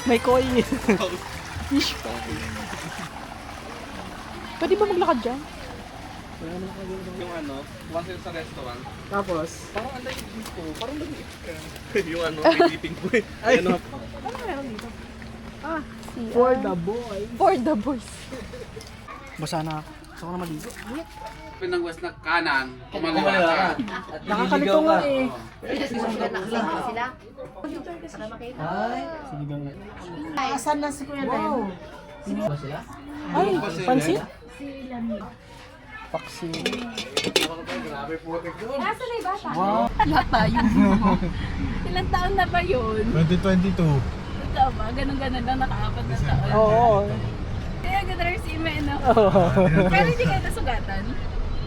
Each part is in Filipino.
May koi. Fish koi. Pwede ba maglakad dyan? Yung ano, once sa restaurant. Tapos? Parang ang lagi dito. Parang nag-iip ka. Yung ano, may dipping point. Ay. Ano? Ano meron dito? Ah, For the boys. For the boys. Basa na ako. Gusto ko na maligo. Pinangwas na kanan, kumaliwa ka. Nakakalito nga eh. Sila? Sige ba nga. Asan na si Kuya Wow. Ay, pansit? Paksi. Nasa na yung bata? Wow. Lahat tayo. Ilang taon na ba yun? 2022. Ikaw ba? Ganun-ganun lang, nakaapat na taon. Oo. Kaya ganun si Ime, no? Oo. Pero hindi kayo nasugatan.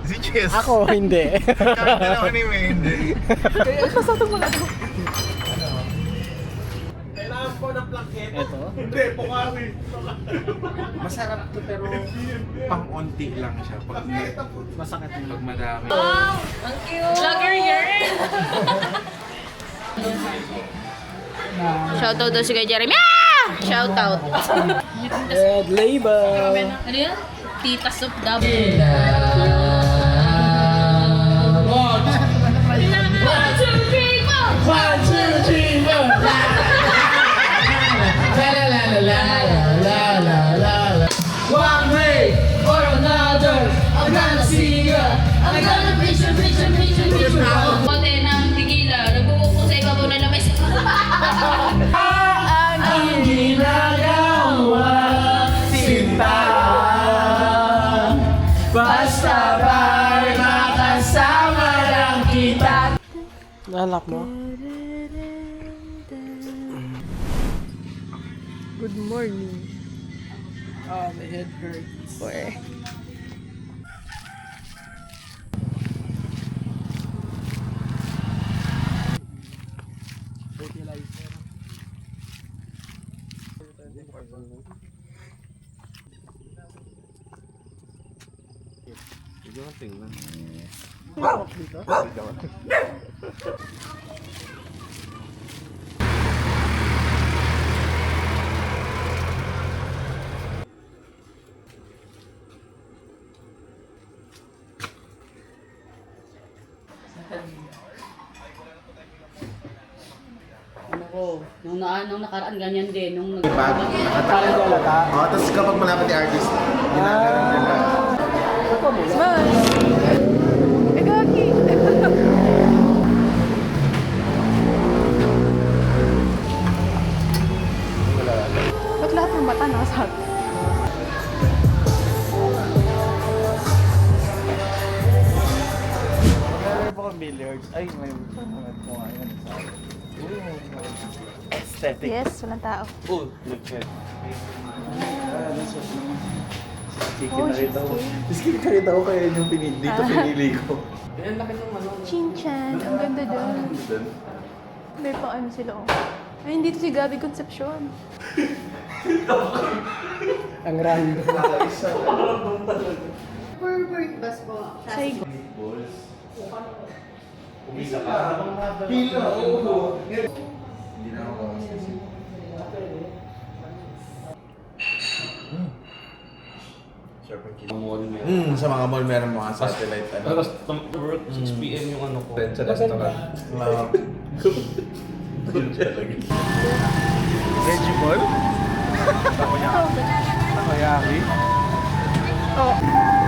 Si Chess. Ako, hindi. Kaya naman ni Wendy. Kaya basta itong mga ito. Kailangan po ng plaketa. Ito? Hindi, pukari. Masarap to pero pang-unti lang siya. Pag Masakit na. Pag madami. Wow! Ang cute! Vlogger girl! Shoutout daw si kay Jeremy. Ah! Shoutout! Red label. Ano yan? Tita Soup Double. One, two, three, four! One, two, three, four. La la la la la la la la. One way or another, I'm gonna see ya. I'm gonna preach you, preach you, preach you, preach you. Kote ng tigila, nagbubuko sa ibabaw na lamay. Ang ginagawa, sinta. Basta ba'y makasama lang kita. Nalak mo? Good morning. Oh, my head hurts. Where? Fertilizer. Hindi ko tingnan. Ano ko, nung nakaraan ganyan din, nung Pag Parang nakatayo. galata. Oo, tapos kapag malapit yung artist, ginaganon nila. Ito mo. Smile! Eh, gagi! Ba't lahat ng bata nasa atin? Meron po kang billiards. Ay, may mga po ngayon. Aesthetic. Yes, walang tao. Oh, look at. Oh, Nakita ko. Chicken nakita ko kaya yung dito pinili ko. Chinchan, ang ganda doon. May pa ano sila oh. Ay, hindi to si Gabby Concepcion. Ang random. Forward bus po. Say, Balls. Umisa ka. Pila, oo. Hindi na ako makasisi. Sa mga mall meron mga satellite ano. Tapos, work 6 PM yung ano ko. Sa restaurant. Vegetable? Takoyaki? Takoyaki? oh.